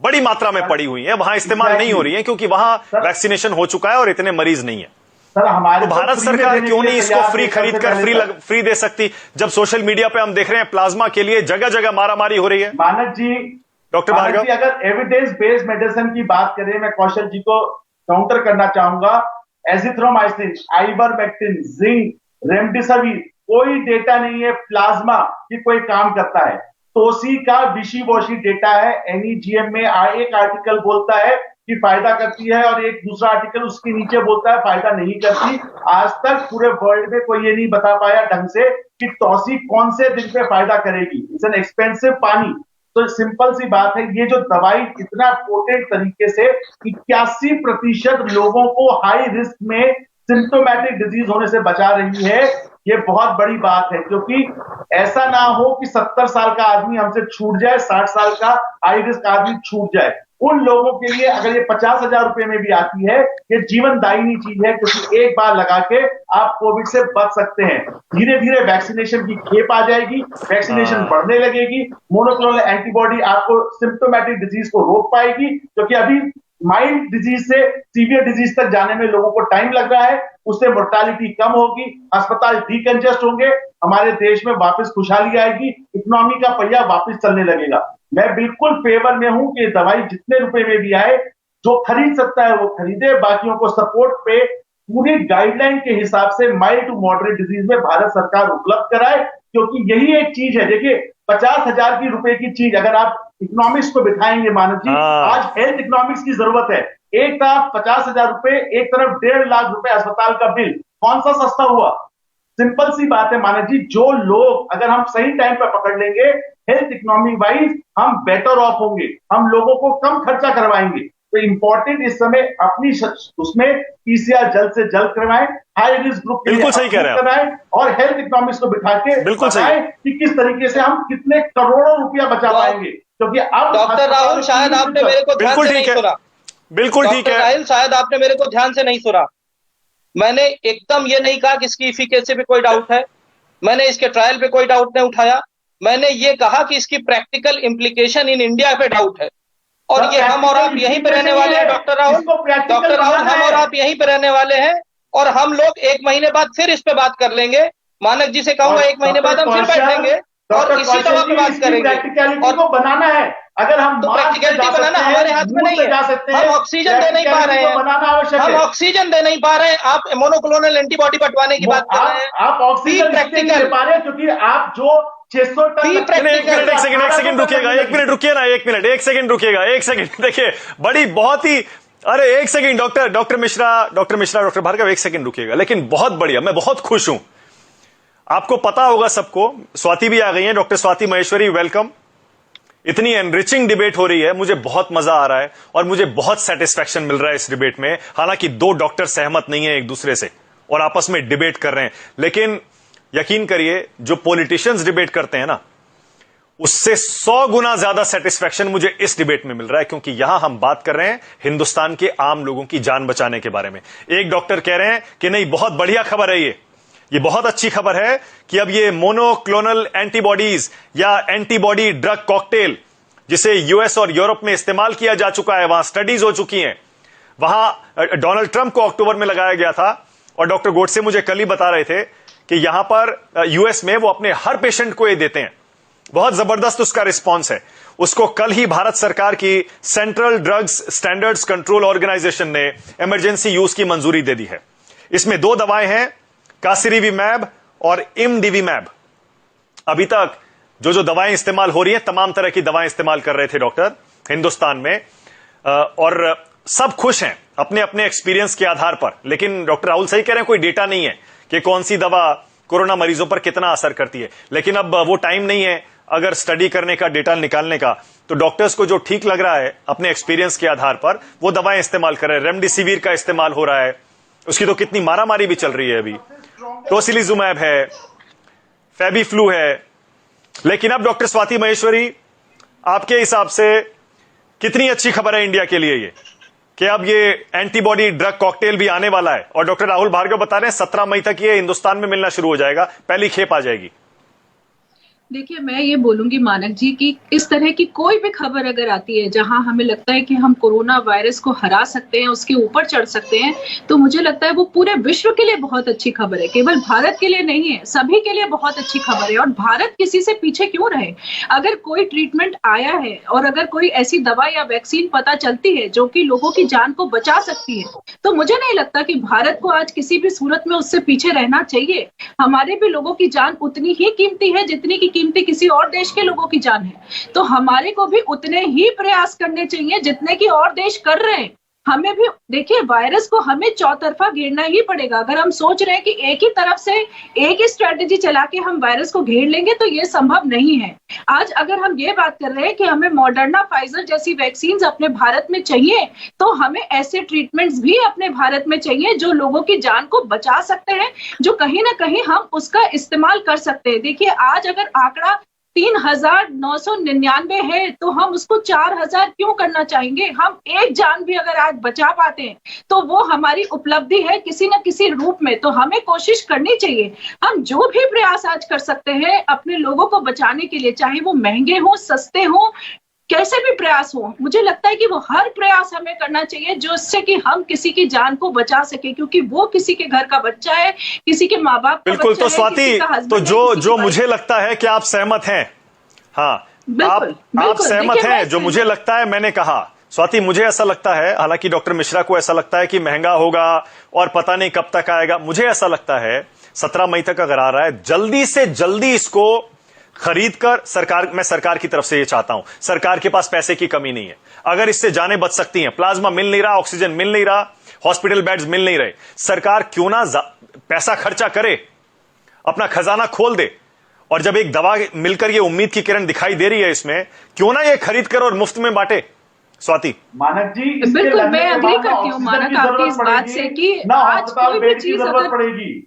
बड़ी मात्रा में पड़ी हुई है, वहां इस्तेमाल नहीं हो रही है क्योंकि वहां वैक्सीनेशन हो चुका है और इतने मरीज नहीं है। सर, हमारे तो भारत सरकार क्यों नहीं इसको फ्री खरीद कर फ्री दे सकती, जब सोशल मीडिया पे हम देख रहे हैं प्लाज्मा के लिए जगह जगह मारामारी हो रही है। मानव जी, डॉक्टर भार्गव, अगर एविडेंस बेस्ड मेडिसिन की बात करें, मैं कौशल जी को काउंटर करना चाहूंगा। एजिथ्रोमाइसिन, आइवरमेक्टिन, जिंक, रेमडेसिविर, कोई डेटा नहीं है प्लाज्मा की कोई काम करता है। तोसी का विशी वॉशी डेटा है। NEGM में एक आर्टिकल बोलता है कि फायदा करती है और एक दूसरा आर्टिकल उसके नीचे बोलता है फायदा नहीं करती। आज तक पूरे वर्ल्ड में कोई ये नहीं बता पाया ढंग से कि तोसी कौन से दिन पे फायदा करेगी। इट्स एन एक्सपेंसिव पानी। तो सिंपल सी बात है, ये जो दवाई इतना पोटेंट तरीके से 81% लोगों को हाई रिस्क में सिम्टोमेटिक डिजीज होने से बचा रही है, ये बहुत बड़ी बात है। क्योंकि ऐसा ना हो कि 70 साल का आदमी हमसे छूट जाए, 60 साल का हाई रिस्क आदमी छूट जाए। उन लोगों के लिए अगर ये 50,000 रुपए में भी आती है, ये जीवनदायिनी चीज है, क्योंकि एक बार लगा के आप कोविड से बच सकते हैं। धीरे धीरे वैक्सीनेशन की खेप आ जाएगी, वैक्सीनेशन बढ़ने लगेगी, मोनोक्लोनल एंटीबॉडी आपको सिम्प्टोमेटिक डिजीज को रोक पाएगी, क्योंकि अभी माइल्ड डिजीज से सीवियर डिजीज तक जाने में लोगों को टाइम लग रहा है, उससे मोर्टालिटी कम होगी, अस्पताल डीकंजेस्ट होंगे, हमारे देश में वापस खुशहाली आएगी, इकोनॉमी का पहिया वापस चलने लगेगा। मैं बिल्कुल फेवर में हूं कि दवाई जितने रुपए में भी आए, जो खरीद सकता है वो खरीदे, बाकियों को सपोर्ट पे पूरी गाइडलाइन के हिसाब से माइल्ड टू मॉडरेट डिजीज में भारत सरकार उपलब्ध कराए, क्योंकि यही एक चीज है। देखिए 50,000 की रुपए की चीज अगर आप इकोनॉमिक्स को बिठाएंगे मानव जी, आज हेल्थ इकोनॉमिक्स की जरूरत है। एक तरफ 50,000 रुपए, एक तरफ 1.5 लाख रुपए अस्पताल का बिल, कौन सा सस्ता हुआ? सिंपल सी बात है मानव जी, जो लोग अगर हम सही टाइम पर पकड़ लेंगे हेल्थ इकोनॉमी वाइज, हम बेटर ऑफ होंगे, हम लोगों को कम खर्चा करवाएंगे। तो इंपॉर्टेंट इस समय अपनी उसमें पीसीआर जल्द से जल्द करवाएं, हाई रिस्क ग्रुप के लिए सही कराएं, और हेल्थ इकोनॉमिक्स को बिठा के बताएं कि किस तरीके से हम कितने करोड़ों रुपया बचा पाएंगे। क्योंकि अब डॉक्टर राहुल शायद आपने मेरे को ध्यान से नहीं सुना। बिल्कुल ठीक है राहुल, शायद आपने मेरे को ध्यान से नहीं सुना। मैंने एकदम ये नहीं कहा कि इसकी इफिकेसी पे कोई डाउट है, मैंने इसके ट्रायल पे कोई डाउट नहीं उठाया, मैंने ये कहा कि इसकी प्रैक्टिकल इम्प्लीकेशन इन इंडिया पे डाउट है। और ये हम और आप यहीं पे रहने वाले हैं डॉक्टर राहुल, हम और आप यहीं पे रहने वाले हैं, और हम लोग 1 महीने बाद फिर इस पे बात कर लेंगे। मानक जी से कहूंगा 1 महीने बाद हम फिर बैठेंगे और इसी दवा पे बात करेंगे। प्रैक्टिकलिटी को बनाना है, अगर हम तो प्रैक्टिकलिटी बनाना हमारे हाथ में नहीं है। हम ऑक्सीजन दे नहीं पा रहे हैं, हम ऑक्सीजन दे नहीं पा रहे हैं, आप मोनोक्लोनल एंटीबॉडी बंटवाने की बात कर रहे हैं। आप ऑक्सीजन प्रैक्टिकल दे पा रहे हैं, क्योंकि आप जो 600 टन एक सेकंड रुकिएगा, एक मिनट रुकिए ना, एक सेकंड रुकिएगा, एक सेकंड। देखिए बड़ी बहुत ही, अरे एक second doctor Mishra, doctor Bhargava, एक सेकंड रुकिएगा। लेकिन बहुत बढ़िया, मैं बहुत खुश हूं। आपको पता होगा सबको, स्वाति भी आ गई है, डॉक्टर स्वाति महेश्वरी, वेलकम। इतनी एनरिचिंग डिबेट हो रही है, मुझे बहुत मजा आ रहा है और मुझे बहुत सेटिस्फैक्शन मिल रहा है इस डिबेट में। हालांकि 2 डॉक्टर सहमत नहीं है एक दूसरे से और आपस में डिबेट कर रहे हैं, लेकिन यकीन करिए जो पॉलिटिशियंस डिबेट करते हैं ना, उससे 100 गुना ज्यादा सेटिस्फैक्शन मुझे इस डिबेट में मिल रहा है, क्योंकि यहां हम बात कर रहे हैं हिंदुस्तान के आम लोगों की जान बचाने के बारे में। एक डॉक्टर कह रहे हैं कि नहीं, बहुत बढ़िया खबर है, ये बहुत अच्छी खबर है कि अब ये मोनोक्लोनल एंटीबॉडीज या एंटीबॉडी ड्रग कॉकटेल, जिसे यूएस और यूरोप में इस्तेमाल किया जा चुका है, वहां स्टडीज हो चुकी हैं, वहां डोनाल्ड ट्रंप को अक्टूबर में लगाया गया था, और डॉक्टर गोडसे मुझे कल ही बता रहे थे कि यहां पर यूएस में वो अपने हर पेशेंट को ये देते हैं। बहुत जबरदस्त उसका रिस्पॉन्स है। उसको कल ही भारत सरकार की Central Drugs Standards Control Organisation ने इमरजेंसी यूज की मंजूरी दे दी है। इसमें 2 दवाएं हैं, कासिरिविमैब और इमडिविमैब। अभी तक जो दवाएं इस्तेमाल हो रही हैं, तमाम तरह की दवाएं इस्तेमाल कर रहे थे डॉक्टर हिंदुस्तान में, और सब खुश हैं अपने अपने एक्सपीरियंस के आधार पर। लेकिन डॉक्टर राहुल सही कह रहे हैं, कोई डेटा नहीं है कि कौन सी दवा कोरोना मरीजों पर कितना असर करती है। लेकिन अब वो टाइम नहीं है अगर स्टडी करने का, डेटा निकालने का, तो डॉक्टर्स को जो ठीक लग रहा है अपने एक्सपीरियंस के आधार पर वो दवाएं इस्तेमाल कर रहे हैं। रेमडेसिविर का इस्तेमाल हो रहा है, उसकी तो कितनी मारामारी भी चल रही है अभी। टोसिलिजुमैब है, फेबीफ्लू है। लेकिन अब डॉक्टर स्वाति महेश्वरी, आपके हिसाब से कितनी अच्छी खबर है इंडिया के लिए ये कि अब ये एंटीबॉडी ड्रग कॉकटेल भी आने वाला है, और डॉक्टर राहुल भार्गव बता रहे हैं 17 मई तक ये हिंदुस्तान में मिलना शुरू हो जाएगा, पहली खेप आ जाएगी। देखिए, मैं ये बोलूंगी मानक जी कि इस तरह की कोई भी खबर अगर आती है जहां हमें लगता है कि हम कोरोना वायरस को हरा सकते हैं, उसके ऊपर चढ़ सकते हैं, तो मुझे लगता है वो पूरे विश्व के लिए बहुत अच्छी खबर है, केवल भारत के लिए नहीं है, सभी के लिए बहुत अच्छी खबर है। और भारत किसी से पीछे क्यों रहे? अगर कोई ट्रीटमेंट आया है और अगर कोई ऐसी दवा या वैक्सीन पता चलती है जो कि लोगों की जान को बचा सकती है, तो मुझे नहीं लगता कि भारत को आज किसी भी सूरत में उससे पीछे रहना चाहिए। हमारे भी लोगों की जान उतनी ही कीमती है जितनी की कीमती किसी और देश के लोगों की जान है। तो हमारे को भी उतने ही प्रयास करने चाहिए जितने की और देश कर रहे हैं। हमें भी देखिए, वायरस को हमें चौतरफा घेरना ही पड़ेगा। अगर हम सोच रहे हैं कि एक ही तरफ से एक ही स्ट्रेटेजी चला के हम वायरस को घेर लेंगे, तो ये संभव नहीं है। आज अगर हम ये बात कर रहे हैं कि हमें मॉडर्ना, फाइजर जैसी वैक्सीन अपने भारत में चाहिए, तो हमें ऐसे ट्रीटमेंट्स भी अपने भारत में चाहिए जो लोगों की जान को बचा सकते हैं, जो कहीं ना कहीं हम उसका इस्तेमाल कर सकते हैं। देखिए, आज अगर आंकड़ा 3,999 है तो हम उसको 4,000 क्यों करना चाहेंगे? हम एक जान भी अगर आज बचा पाते हैं तो वो हमारी उपलब्धि है किसी न किसी रूप में। तो हमें कोशिश करनी चाहिए, हम जो भी प्रयास आज कर सकते हैं अपने लोगों को बचाने के लिए, चाहे वो महंगे हो, सस्ते हो, कैसे भी प्रयास हो, मुझे लगता है कि वो हर प्रयास हमें करना चाहिए जिससे कि हम किसी की जान को बचा सके, क्योंकि वो किसी के घर का बच्चा है, किसी के माँ बाप का बिल्कुल। बच्चा तो है, स्वाति, किसी का तो हस्बैंड है, जो किसी की जो वाइफ मुझे लगता है कि आप सहमत हैं, हाँ, आप बिल्कुल, सहमत देखिए, हैं, जो मुझे लगता है मैंने कहा। स्वाति, मुझे ऐसा लगता है, हालांकि डॉक्टर मिश्रा को ऐसा लगता है कि महंगा होगा और पता नहीं कब तक आएगा, मुझे ऐसा लगता है 17 मई तक अगर आ रहा है, जल्दी से जल्दी इसको खरीद कर मैं सरकार की तरफ से ये चाहता हूं, सरकार के पास पैसे की कमी नहीं है, अगर इससे जानें बच सकती हैं, प्लाज्मा मिल नहीं रहा, ऑक्सीजन मिल नहीं रहा, हॉस्पिटल बेड्स मिल नहीं रहे, सरकार क्यों ना पैसा खर्चा करे, अपना खजाना खोल दे, और जब एक दवा मिलकर ये उम्मीद की किरण दिखाई दे रही है इसमें, क्यों ना ये खरीद कर और मुफ्त में बांटे। स्वाति, मानक जी, बिल्कुल मैं अग्री करती हूँ मानक आपकी इस बात से कि आज कोई भी चीज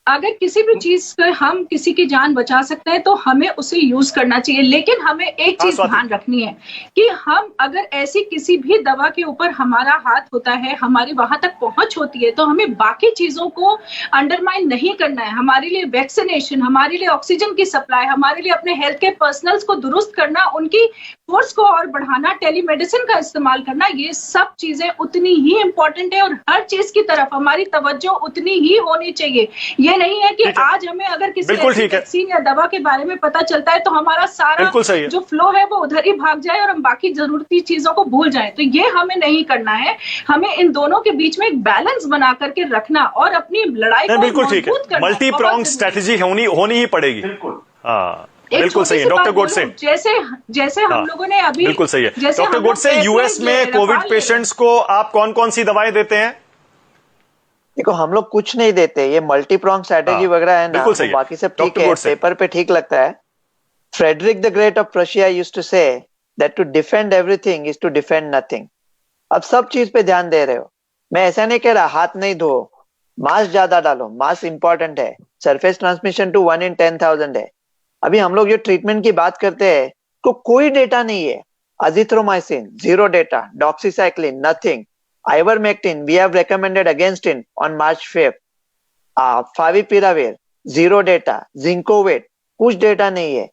अगर किसी भी चीज से हम किसी की जान बचा सकते हैं तो हमें उसे यूज करना चाहिए। लेकिन हमें एक चीज ध्यान रखनी है कि हम अगर ऐसी किसी भी दवा के ऊपर हमारा हाथ होता है, हमारी वहां तक पहुंच होती है, तो हमें बाकी चीजों को अंडरमाइन नहीं करना है। हमारे लिए वैक्सीनेशन, हमारे लिए ऑक्सीजन की सप्लाई, हमारे लिए अपने हेल्थ केयर पर्सनल्स को दुरुस्त करना, उनकी फोर्स को और बढ़ाना, टेलीमेडिसिन का इस्तेमाल करना, ये सब चीजें उतनी ही इंपॉर्टेंट है और हर चीज की तरफ हमारी तवज्जो उतनी ही होनी चाहिए। ये नहीं है कि आज हमें अगर किसी वैक्सीन या दवा के बारे में पता चलता है तो हमारा सारा जो फ्लो है वो उधर ही भाग जाए और हम बाकी जरूरती चीजों को भूल जाएं। तो ये हमें नहीं करना है, हमें इन दोनों के बीच में एक बैलेंस बना करके रखना और अपनी लड़ाई को मजबूत करना। मल्टी प्रॉन्ग स्ट्रेटेजी होनी ही पड़ेगी। बिल्कुल सही है डॉक्टर गोडसे। जैसे हम लोगों ने अभी, बिल्कुल सही है डॉक्टर गोडसे, यूएस में कोविड पेशेंट्स को आप कौन कौन सी दवाएं देते हैं? देखो, हम लोग कुछ नहीं देते, ये मल्टी प्रॉन्ग स्ट्रेटेजी वगैरह है ना, तो बाकी सब ठीक है, पेपर पे ठीक लगता है। Frederick the Great of Russia used to say that to defend everything is to defend nothing. अब सब चीज पे ध्यान दे रहे हो, मैं ऐसा नहीं कह रहा हाथ नहीं धो, मास्क ज्यादा डालो, मास्क इंपॉर्टेंट है, सरफेस ट्रांसमिशन टू 1 in 10,000 है। अभी हम लोग जो ट्रीटमेंट की बात करते हैं तो कोई डेटा नहीं है, azithromycin 0 data, doxycycline nothing, ivermectin we have recommended against it on March 5th, favipiravir 0 data, zincovate कुछ डेटा नहीं है,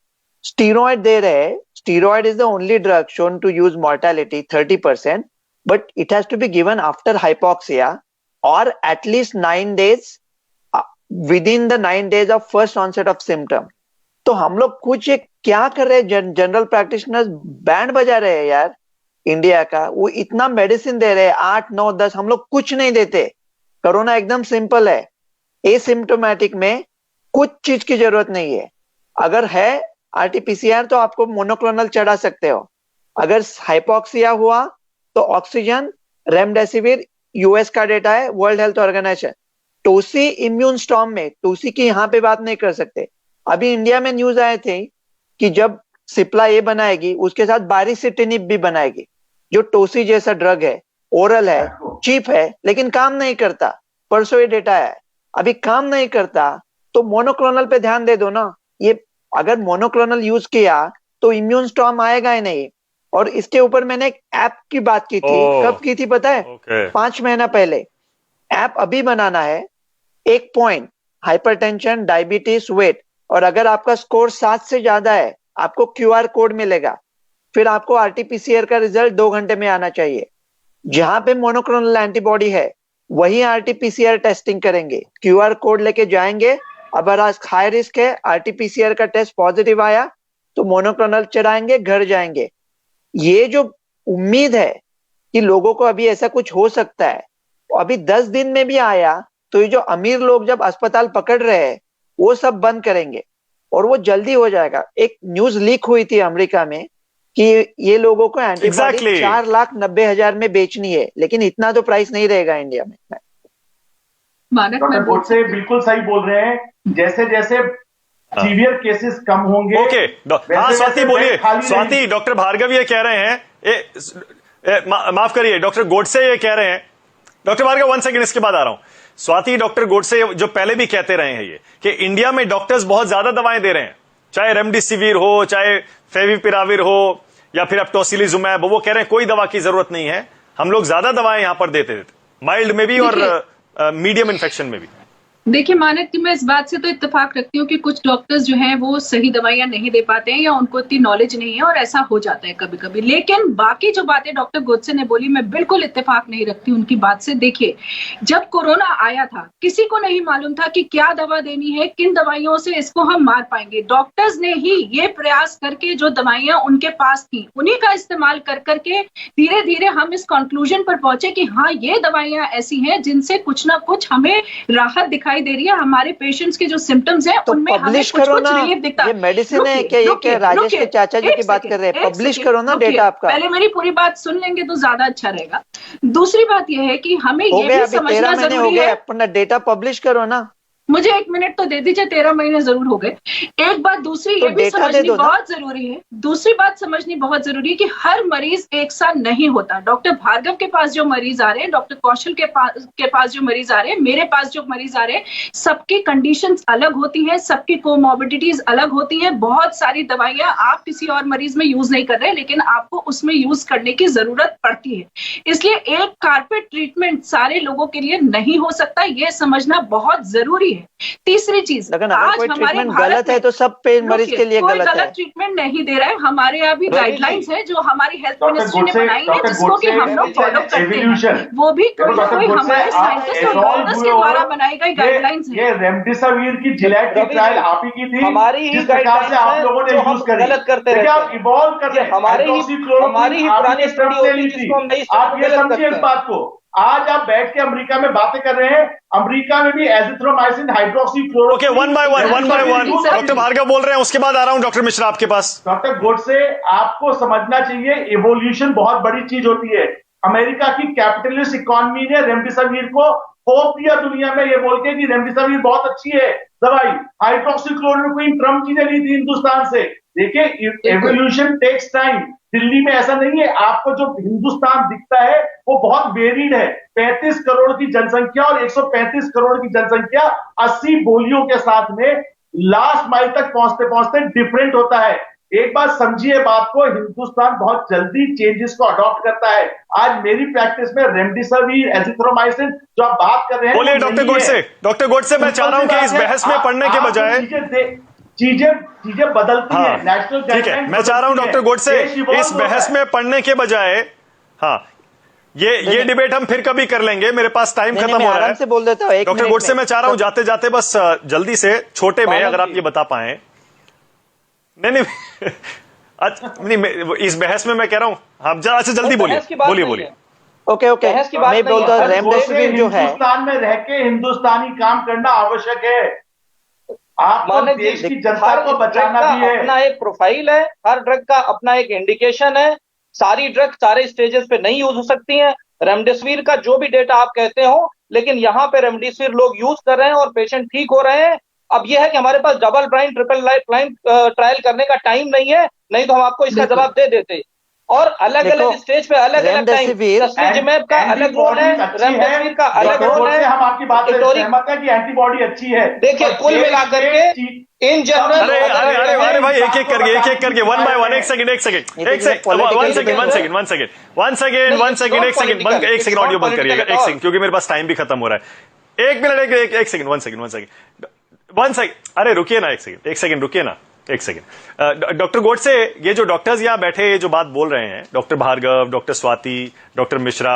स्टीरॉयड दे रहे हैं, steroid is the only drug shown to use mortality 30%, but it has to be given after hypoxia or at least 9 days within the 9 days of first onset of symptom। तो हम लोग कुछ क्या कर रहे हैं, जनरल प्रैक्टिशनर्स बैंड बजा रहे हैं यार इंडिया का, वो इतना मेडिसिन दे रहे हैं 8, 9, 10, हम लोग कुछ नहीं देते। कोरोना एकदम सिंपल है, एसिम्प्टोमेटिक में कुछ चीज की जरूरत नहीं है। अगर है आरटीपीसीआर तो आपको मोनोक्लोनल चढ़ा सकते हो, अगर हाइपोक्सिया हुआ तो ऑक्सीजन, रेमडेसिविर, यूएस का डेटा है, World Health Organization. Toci immune storm में, टोसी की यहाँ पे बात नहीं कर सकते। अभी इंडिया में न्यूज आए थे कि जब सिप्ला ये बनाएगी उसके साथ बारिसिटिनिब भी बनाएगी, जो टोसी जैसा ड्रग है, ओरल है, चीप है, लेकिन काम नहीं करता। परसों ये डेटा है, अभी काम नहीं करता तो मोनोक्लोनल पे ध्यान दे दो ना। ये अगर मोनोक्लोनल यूज किया तो इम्यून स्टॉर्म आएगा ही नहीं। और इसके ऊपर मैंने एक ऐप की बात की थी, कब की थी पता है? 5 महीना पहले। ऐप अभी बनाना है, 1 पॉइंट हाइपरटेंशन, डायबिटीज, वेट, और अगर आपका स्कोर 7 से ज्यादा है आपको क्यूआर कोड मिलेगा, फिर आपको आरटीपीसीआर का रिजल्ट 2 घंटे में आना चाहिए। जहां पे मोनोक्लोनल एंटीबॉडी है वही आरटीपीसीआर टेस्टिंग करेंगे, क्यूआर कोड लेके जाएंगे। अगर आज हाई रिस्क है, आरटीपीसीआर का टेस्ट पॉजिटिव आया तो मोनोक्लोनल चढ़ाएंगे, घर जाएंगे। ये जो उम्मीद है कि लोगों को अभी ऐसा कुछ हो सकता है, अभी 10 दिन में भी आया तो ये जो अमीर लोग जब अस्पताल पकड़ रहे हैं वो सब बंद करेंगे और वो जल्दी हो जाएगा। एक न्यूज लीक हुई थी अमेरिका में कि ये लोगों को एंटीबॉडी 4,90,000 में बेचनी है, लेकिन इतना तो प्राइस नहीं रहेगा इंडिया में। डॉक्टर गोडसे बिल्कुल सही बोल रहे हैं, जैसे जैसे सीवियर केसेस कम होंगे। ओके, हाँ स्वाति बोलिए। स्वाति, डॉक्टर भार्गव ये कह रहे हैं, माफ करिए डॉक्टर गोडसे ये कह रहे हैं, डॉक्टर भार्गव 1 सेकंड, इसके बाद आ रहा हूं। स्वाति, डॉक्टर गोडसे जो पहले भी कहते रहे हैं ये कि इंडिया में डॉक्टर्स बहुत ज्यादा दवाएं दे रहे हैं, चाहे रेमडेसिविर हो, चाहे फेविपिराविर हो, या फिर अब टोसिलिजुमैब, वो कह रहे हैं कोई दवा की जरूरत नहीं है, हम लोग ज्यादा दवाएं यहां पर देते थे, माइल्ड में भी और मीडियम इन्फेक्शन में भी। देखिए मानक जी, मैं इस बात से तो इत्तेफाक रखती हूँ कि कुछ डॉक्टर्स जो हैं वो सही दवाइयां नहीं दे पाते हैं या उनको इतनी नॉलेज नहीं है और ऐसा हो जाता है कभी कभी। लेकिन बाकी जो बातें डॉक्टर गोडसे ने बोली, मैं बिल्कुल इत्तेफाक नहीं रखती उनकी बात से। देखिए, जब कोरोना आया था किसी को नहीं मालूम था कि क्या दवा देनी है, किन दवाइयों से इसको हम मार पाएंगे। डॉक्टर्स ने ही ये प्रयास करके जो दवाइयां उनके पास थी उन्हीं का इस्तेमाल कर करके धीरे धीरे हम इस कंक्लूजन पर पहुंचे कि हाँ, ये दवाइयां ऐसी हैं जिनसे कुछ ना कुछ हमें राहत दिखाई दे रही है, हमारे पेशेंट्स के जो सिम्टम्स हैं तो उनमें हमें कुछ रिलीफ दिखता है। ये मेडिसिन है क्या? ये क्या राजेश के चाचा जी की बात कर रहे हैं? पब्लिश करो ना डेटा आपका। पहले मेरी पूरी बात सुन लेंगे तो ज्यादा अच्छा रहेगा। दूसरी बात यह है कि हमें ये भी समझना जरूरी है, अपना डेटा पब्लिश करो ना। मुझे 1 मिनट तो दे दीजिए, 13 महीने जरूर हो गए। एक बात दूसरी ये भी समझनी बहुत जरूरी है, दूसरी बात समझनी बहुत जरूरी है कि हर मरीज एक सा नहीं होता। डॉक्टर भार्गव के पास जो मरीज आ रहे हैं, डॉक्टर कौशल के पास जो मरीज आ रहे हैं, मेरे पास जो मरीज आ रहे हैं, सबकी कंडीशंस अलग होती हैं, सबकी कोमॉर्बिडिटीज अलग होती हैं। बहुत सारी दवाइयां आप किसी और मरीज में यूज नहीं कर रहे, लेकिन आपको उसमें यूज करने की जरूरत पड़ती है। इसलिए एक कारपेट ट्रीटमेंट सारे लोगों के लिए नहीं हो सकता, ये समझना बहुत जरूरी है। तीसरी चीज, आज हमारे गलत है तो सब पे मरीज के लिए गलत ट्रीटमेंट नहीं दे रहे हैं। हमारे यहाँ भी गाइडलाइंस है जो हमारी हेल्थ मिनिस्ट्री ने बनाई है, जिसको कि हम लोग फॉलो करते हैं। वो भी कोई हमारे साइंटिस्ट और डॉक्टर्स के द्वारा बनाई गई गाइडलाइंस है। ये रेमडेसिविर की जिलेट की ट्रायल आप ही की थी, हमारी ही गाइडलाइंस से आप लोगों ने यूज करी, गलत करते हैं। आप इवॉल्व कर रहे हैं, हमारी ही पुरानी स्टडी होती है जिसको हम नई आप ये समझिए इस बात को। आज आप बैठ के अमेरिका में बातें कर रहे हैं, अमेरिका में भी azithromycin hydroxychloroquine. Okay, one by one doctor Bhargava बोल रहे हैं, उसके बाद आ रहा हूं डॉक्टर मिश्रा आपके पास। डॉक्टर गोडसे, आपको समझना चाहिए इवोल्यूशन बहुत बड़ी चीज होती है। अमेरिका की कैपिटलिस्ट इकोनॉमी ने रेमडेसिविर को थोप दिया दुनिया में ये बोल के कि रेमडेसिविर बहुत अच्छी है दवाई। हाइड्रोक्सीक्लोरोक्विन ट्रम्प जी ने ली थी हिंदुस्तान से। देखिए, एवोल्यूशन टेक्स टाइम। दिल्ली में ऐसा नहीं है, आपको जो हिंदुस्तान दिखता है वो बहुत वेरिड है। 35 करोड़ की जनसंख्या और 135 करोड़ की जनसंख्या 80 बोलियों के साथ में लास्ट माइल तक पहुंचते पहुंचते डिफरेंट होता है। एक बात समझिए बात को, हिंदुस्तान बहुत जल्दी चेंजेस को अडॉप्ट करता है। आज मेरी प्रैक्टिस में रेमडेसिविर, एजिथ्रोमाइसिन जो आप बात कर रहे हैं, बोलिए डॉक्टर गोडसे। डॉक्टर गोडसे, मैं चाह रहा हूं कि इस बहस में पढ़ने के बजाय चीजें बदलती हैं। नेशनल ठीक है, मैं चाह रहा हूं डॉक्टर गोडसे, इस बहस में पढ़ने के बजाय ये डिबेट हम फिर कभी कर लेंगे, मेरे पास टाइम खत्म हो रहा है। से बोल देता हूं डॉक्टर गोडसे, मैं चाह रहा हूं जाते जाते बस जल्दी से छोटे में अगर आप ये बता पाए। नहीं अच्छा, नहीं, इस बहस में मैं कह रहा हूं आप जरा से जल्दी बोलिए। ओके मैं बोलता हूं रेमडेसिविर जो है, हिंदुस्तान में रह के हिंदुस्तानी काम करना आवश्यक है। आपको देश की जनता को बचाना भी है। अपना एक प्रोफाइल है, हर ड्रग का अपना एक इंडिकेशन है। सारी ड्रग सारे स्टेजेस पे नहीं यूज हो सकती हैं। रेमडेसिविर का जो भी डेटा आप कहते हो, लेकिन यहाँ पे रेमडेसिविर लोग यूज कर रहे हैं और पेशेंट ठीक हो रहे हैं। अब यह है कि हमारे पास double blind, triple blind trial करने का टाइम नहीं है, नहीं तो हम आपको इसका जवाब दे देते। और अलग अलग स्टेज पे अलग अलग टाइम, टोसिलिजुमैब का अलग रोल है, रेमडेसिविर का अलग रोल है। हम आपकी बात से सहमत हैं कि एंटीबॉडी अच्छी है। देखिए, कुल मिलाकर के इन जनरल, अरे भाई एक एक करके वन बाय वन, एक सेकंड ऑडियो बंद करिएगा, एक सेकंड, क्योंकि मेरे पास टाइम भी खत्म हो रहा है। एक मिनट, एक सेकंड, वन सेकंड, अरे रुकिए ना, एक सेकंड रुकिए ना, एक सेकंड। डॉक्टर गोडसे, ये जो डॉक्टर्स यहां बैठे ये जो बात बोल रहे हैं, doctor Bhargava, doctor Swati, doctor Mishra,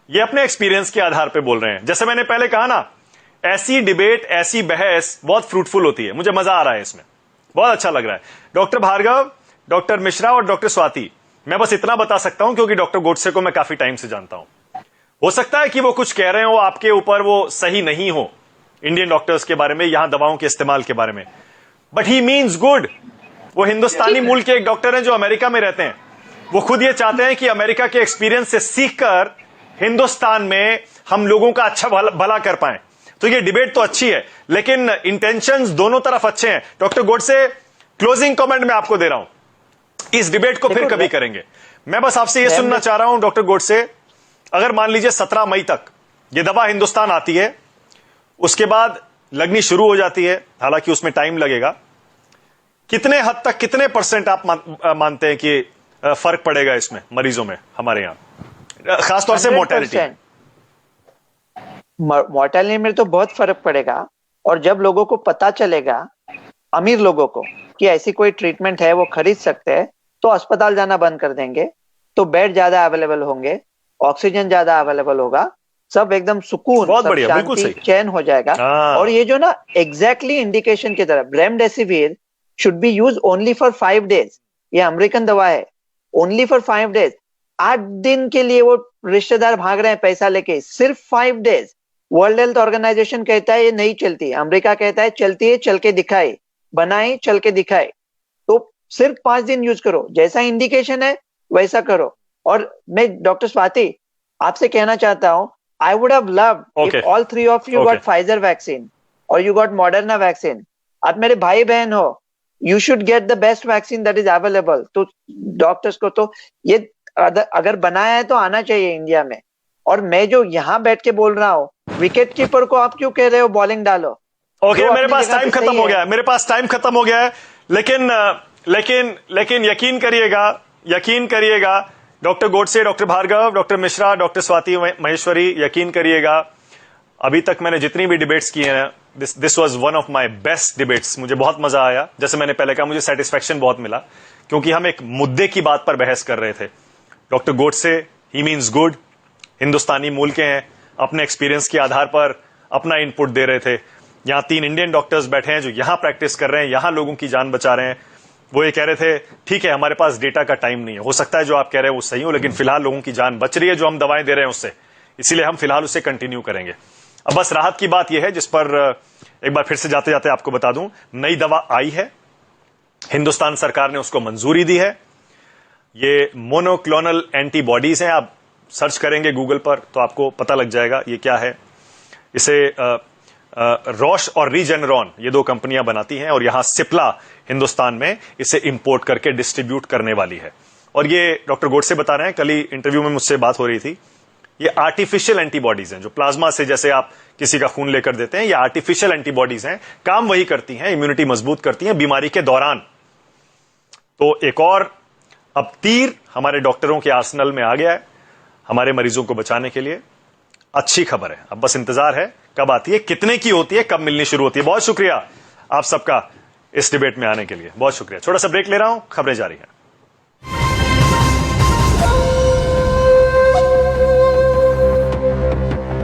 ये अपने एक्सपीरियंस के आधार पे बोल रहे हैं। जैसे मैंने पहले कहा ना, ऐसी डिबेट, ऐसी बहस बहुत फ्रूटफुल होती है, मुझे मजा आ रहा है इसमें, बहुत अच्छा लग रहा है। डॉक्टर भार्गव, डॉक्टर मिश्रा और डॉक्टर स्वाति, मैं बस इतना बता सकता हूं क्योंकि डॉक्टर गोडसे को मैं काफी टाइम से जानता हूं। हो सकता है कि वो कुछ कह रहे हो आपके ऊपर वो सही नहीं हो, इंडियन डॉक्टर्स के बारे में, यहां दवाओं के इस्तेमाल के बारे में, बट ही मीन्स गुड। वो हिंदुस्तानी मूल के एक डॉक्टर हैं जो अमेरिका में रहते हैं। वो खुद ये चाहते हैं कि अमेरिका के एक्सपीरियंस से सीखकर हिंदुस्तान में हम लोगों का अच्छा भला कर पाएं। तो ये डिबेट तो अच्छी है, लेकिन इंटेंशंस दोनों तरफ अच्छे हैं। डॉक्टर गोडसे, क्लोजिंग कमेंट मैं आपको दे रहा हूं, इस डिबेट को फिर कभी करेंगे। मैं बस आपसे ये सुनना चाह रहा हूं डॉक्टर गोडसे, अगर मान लीजिए 17 मई तक ये दवा हिंदुस्तान आती है, उसके बाद लगनी शुरू हो जाती है, हालांकि उसमें टाइम लगेगा, कितने हद तक, कितने परसेंट आप मानते हैं कि फर्क पड़ेगा इसमें मरीजों में हमारे यहां, खासतौर से मोर्टेलिटी? मोर्टेलिटी में तो बहुत फर्क पड़ेगा। और जब लोगों को पता चलेगा, अमीर लोगों को, कि ऐसी कोई ट्रीटमेंट है वो खरीद सकते हैं, तो अस्पताल जाना बंद कर देंगे, तो बेड ज्यादा अवेलेबल होंगे, ऑक्सीजन ज्यादा अवेलेबल होगा, सब एकदम सुकून, सब शांति, चैन हो जाएगा। और ये जो ना एग्जैक्टली इंडिकेशन की तरफ, remdesivir should be use only for 5 days। ये अमेरिकन दवा है, ओनली फॉर 5 days। 8 दिन के लिए वो रिश्तेदार भाग रहे हैं पैसा लेके, सिर्फ 5 days। वर्ल्ड हेल्थ ऑर्गेनाइजेशन कहता है ये नहीं चलती, अमेरिका कहता है चलती है, चल के दिखाए, बनाए, चल के दिखाए। तो सिर्फ 5 दिन यूज करो, जैसा इंडिकेशन है वैसा करो। और मैं डॉक्टर स्वाति आपसे कहना चाहता हूं, I would have loved if all 3 of you got Pfizer vaccine or you got Moderna vaccine। आप मेरे भाई बहन हो, you should get the best vaccine that is available। तो डॉक्टर्स को तो ये अगर बनाया है तो आना चाहिए इंडिया में। और मैं जो यहाँ बैठ के बोल रहा हूँ, विकेट कीपर को आप क्यों कह रहे हो बॉलिंग डालो? मेरे पास टाइम खत्म हो गया है, मेरे पास टाइम खत्म हो गया है। लेकिन यकीन करिएगा doctor Godse, doctor Bhargava, doctor Mishra, doctor Swati Maheshwari, यकीन करिएगा अभी तक मैंने जितनी भी डिबेट्स की हैं, this was one of my best debates. मुझे बहुत मजा आया। जैसे मैंने पहले कहा, मुझे सेटिस्फेक्शन बहुत मिला, क्योंकि हम एक मुद्दे की बात पर बहस कर रहे थे। डॉक्टर गोडसे, ही मीन्स गुड, हिंदुस्तानी मूल के हैं, अपने एक्सपीरियंस के आधार पर अपना इनपुट दे रहे थे। यहां 3 इंडियन डॉक्टर्स बैठे हैं जो यहां प्रैक्टिस कर रहे हैं, यहां लोगों की जान बचा रहे हैं। वो ये कह रहे थे, ठीक है हमारे पास डेटा का टाइम नहीं है, हो सकता है जो आप कह रहे हैं वो सही हो, लेकिन फिलहाल लोगों की जान बच रही है जो हम दवाएं दे रहे हैं उससे, इसीलिए हम फिलहाल उसे कंटिन्यू करेंगे। अब बस राहत की बात यह है, जिस पर एक बार फिर से जाते जाते आपको बता दूं, नई दवा आई है, हिंदुस्तान सरकार ने उसको मंजूरी दी है। ये मोनोक्लोनल एंटीबॉडीज हैं, आप सर्च करेंगे गूगल पर तो आपको पता लग जाएगा ये क्या है। इसे रॉश और रीजेनरॉन, ये 2 कंपनियां बनाती हैं, और यहां सिप्ला हिंदुस्तान में इसे इंपोर्ट करके डिस्ट्रीब्यूट करने वाली है। और ये डॉक्टर गोडसे बता रहे हैं, कल ही इंटरव्यू में मुझसे बात हो रही थी, ये आर्टिफिशियल एंटीबॉडीज हैं, जो प्लाज्मा से जैसे आप किसी का खून लेकर देते हैं, ये आर्टिफिशियल एंटीबॉडीज हैं, काम वही करती हैं, इम्यूनिटी मजबूत करती हैं बीमारी के दौरान। तो एक और अब तीर हमारे डॉक्टरों के आर्सेनल में आ गया है हमारे मरीजों को बचाने के लिए। अच्छी खबर है, अब बस इंतजार है कब आती है, कितने की होती है, कब मिलनी शुरू होती है। बहुत शुक्रिया आप सबका इस डिबेट में आने के लिए, बहुत शुक्रिया। छोटा सा ब्रेक ले रहा हूं, खबरें जारी हैं।